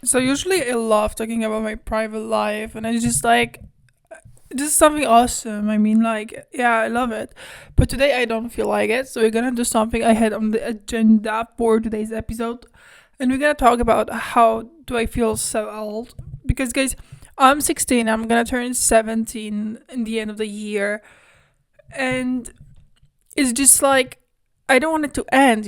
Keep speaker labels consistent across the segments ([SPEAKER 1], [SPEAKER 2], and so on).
[SPEAKER 1] So usually I love talking about my private life, and I just like this is something awesome. I mean, like, yeah, I love it. But today I don't feel like it, so we're gonna do something I had on the agenda for today's episode, and we're gonna talk about how do I feel so old? Because guys, I'm 16. I'm gonna turn 17 in the end of the year, and it's just like I don't want it to end,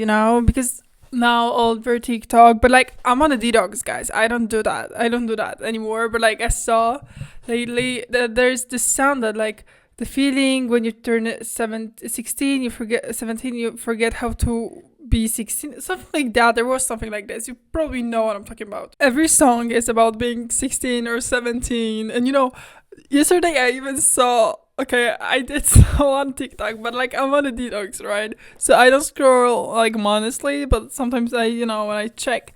[SPEAKER 1] because now all over TikTok, but like I'm on a detox, guys. I don't do that. I don't do that anymore. But like I saw lately that there's this sound that like the feeling when you turn 16, you forget 17, you forget how to be 16, something like that. There was something like this. You probably know what I'm talking about. Every song is about being 16 or 17, and yesterday I even saw. Okay, I did so on TikTok, but like I'm on a detox, right? So I don't scroll like mindlessly, but sometimes when I check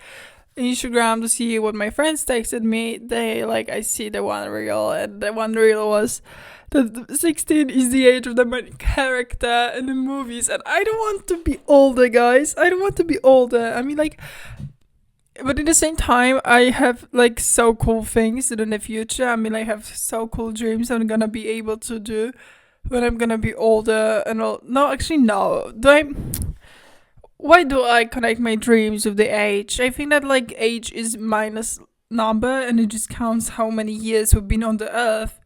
[SPEAKER 1] Instagram to see what my friends texted me, they like I see the one reel, and the one reel was that 16 is the age of the main character in the movies, and I don't want to be older, guys. I don't want to be older. I mean, like, but at the same time, I have like so cool things in the future. I mean, I have so cool dreams I'm gonna be able to do when I'm gonna be older and all. No, actually, no. Do I? Why do I connect my dreams with the age? I think that like age is minus number and it just counts how many years we've been on the earth.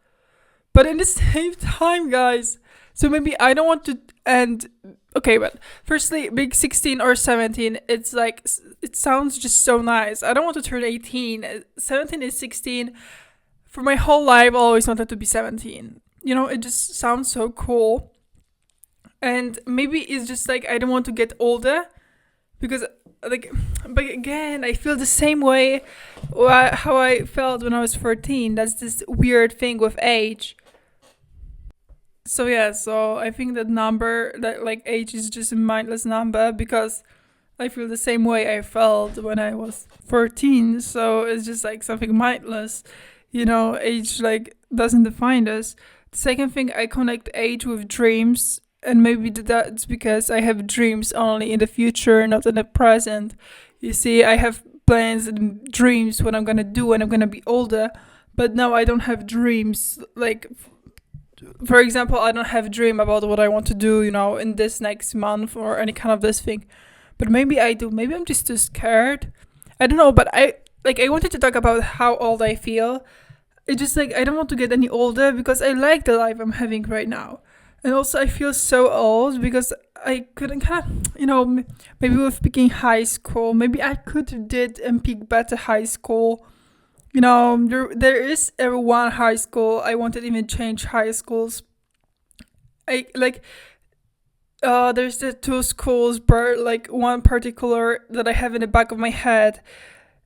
[SPEAKER 1] But in the same time, guys, so maybe I don't want to end. Okay, but firstly, big 16 or 17, it's like, it sounds just so nice. I don't want to turn 18. 17 is 16. For my whole life, I always wanted to be 17. It just sounds so cool. And maybe it's just like I don't want to get older because, like, but again, I feel the same way how I felt when I was 14. That's this weird thing with age. So yeah, so I think that number, that like age is just a mindless number because I feel the same way I felt when I was 14. So it's just like something mindless. Age like doesn't define us. The second thing, I connect age with dreams, and maybe that's because I have dreams only in the future, not in the present. You see, I have plans and dreams what I'm gonna do when I'm gonna be older, but now I don't have dreams like, for example, I don't have a dream about what I want to do, in this next month or any kind of this thing. But maybe I do. Maybe I'm just too scared. I don't know, but I wanted to talk about how old I feel. It's just like I don't want to get any older because I like the life I'm having right now. And also I feel so old because I couldn't kind of, maybe with picking high school, maybe I could did and pick better high school. There is one high school. I wanted even change high schools. I like there's the two schools, but like one particular that I have in the back of my head,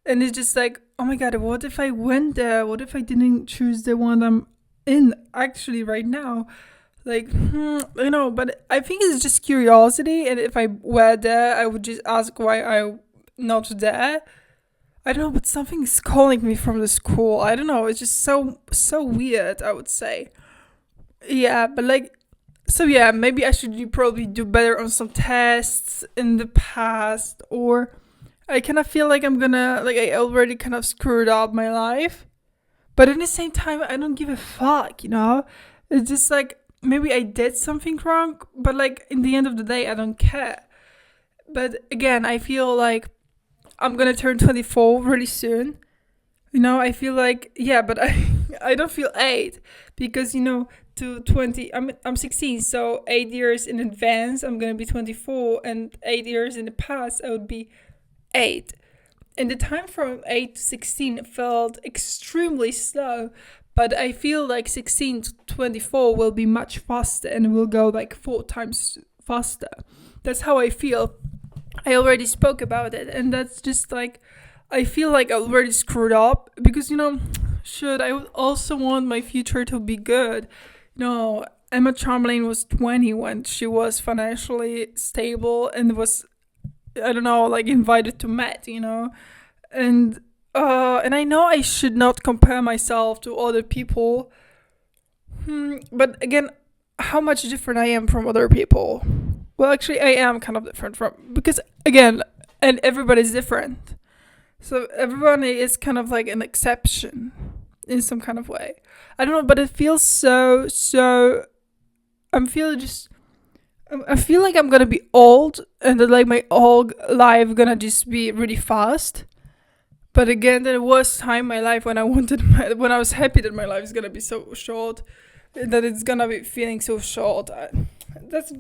[SPEAKER 1] and it's just like, oh my god, what if I went there? What if I didn't choose the one I'm in actually right now? Like, but I think it's just curiosity, and if I were there, I would just ask why I not there. I don't know, but something is calling me from the school. I don't know. It's just so weird. I would say, yeah, but like, so yeah, maybe I should probably do better on some tests in the past, or I kind of feel like I'm gonna like I already kind of screwed up my life, but at the same time, I don't give a fuck. It's just like maybe I did something wrong, but like in the end of the day, I don't care. But again, I feel like I'm gonna turn 24 really soon. I feel like, yeah, but I I don't feel eight because to 20, I'm 16, so 8 years in advance I'm gonna be 24, and 8 years in the past I would be eight. And the time from 8 to 16 felt extremely slow, but I feel like 16 to 24 will be much faster and will go like 4 times faster. That's how I feel. I already spoke about it, and that's just like I feel like I already screwed up because should I would also want my future to be good. Emma Chamberlain was 20 when she was financially stable and was, I don't know, like invited to Met, and and I know I should not compare myself to other people. But again, how much different I am from other people? Well, actually, I am kind of different from, because again, and everybody's different. So everyone is kind of like an exception in some kind of way. I don't know, but it feels so. I feel like I'm gonna be old, and that like my old life gonna just be really fast. But again, there was time in my life when when I was happy that my life is gonna be so short, that it's gonna be feeling so short. That's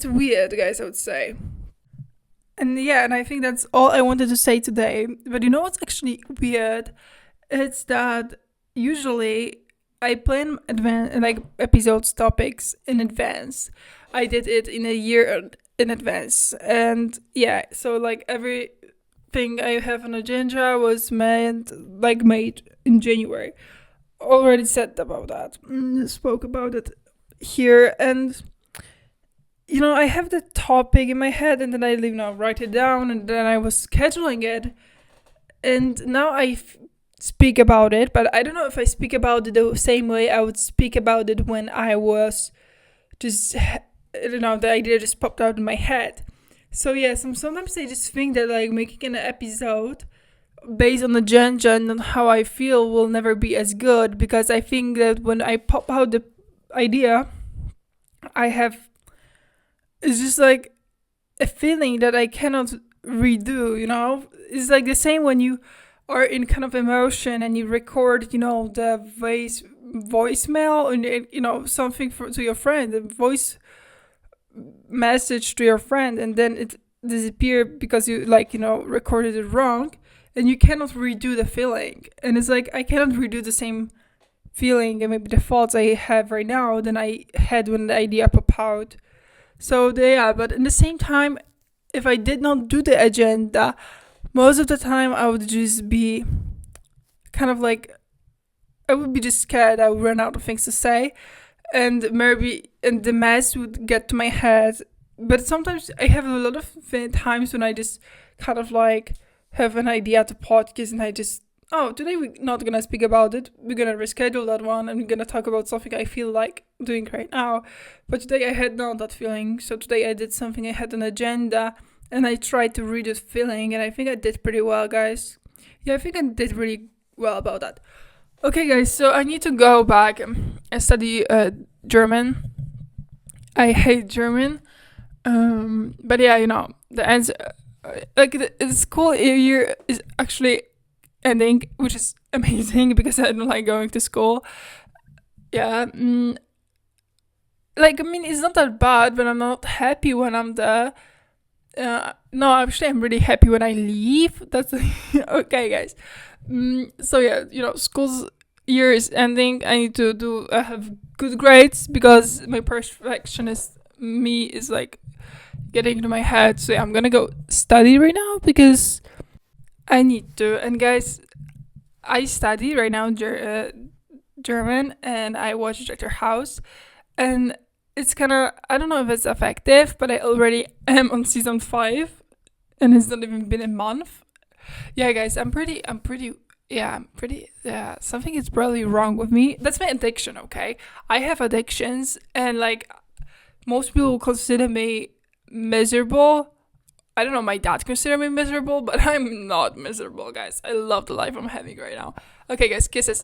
[SPEAKER 1] weird, guys. I would say. And yeah, and I think that's all I wanted to say today. But you know what's actually weird? It's that usually I plan like episodes topics in advance. I did it in a year in advance, and yeah, so like everything I have on agenda was made in January. Already said about that. Spoke about it here, and I have the topic in my head, and then I write it down, and then I was scheduling it, and now speak about it. But I don't know if I speak about it the same way I would speak about it when I was just, the idea just popped out in my head. So yeah, sometimes I just think that like making an episode based on the agenda and on how I feel will never be as good, because I think that when I pop out the idea, it's just like a feeling that I cannot redo. It's like the same when you are in kind of emotion and you record, the voicemail and, something to your friend, the voice message to your friend, and then it disappeared because you recorded it wrong, and you cannot redo the feeling. And it's like I cannot redo the same feeling and maybe the thoughts I have right now than I had when the idea popped out. So yeah, but in the same time, if I did not do the agenda, most of the time I would just be kind of like, I would be just scared I would run out of things to say, and the mess would get to my head. But sometimes I have a lot of times when I just kind of like have an idea to podcast, and I just, today we're not gonna speak about it. We're gonna reschedule that one, and we're gonna talk about something I feel like doing right now. But today I had not that feeling, so today I did something. I had an agenda, and I tried to read this feeling, and I think I did pretty well, guys. Yeah, I think I did really well about that. Okay, guys, so I need to go back and study German. I hate German, but yeah, the answer, the school year is actually ending, which is amazing because I don't like going to school. Yeah, it's not that bad, but I'm not happy when I'm there. No, actually, I'm really happy when I leave. That's okay, guys. So yeah, school's year is ending. I need to have good grades because my perfectionist me is like getting into my head. So yeah, I'm gonna go study right now because I need to. And guys, I study right now German, and I watch Dr. House, and it's kind of, I don't know if it's effective, but I already am on season 5, and it's not even been a month. Yeah, guys, yeah, something is probably wrong with me. That's my addiction, okay? I have addictions, and like most people consider me miserable. I don't know, my dad consider me miserable, but I'm not miserable, guys. I love the life I'm having right now. Okay, guys, kisses.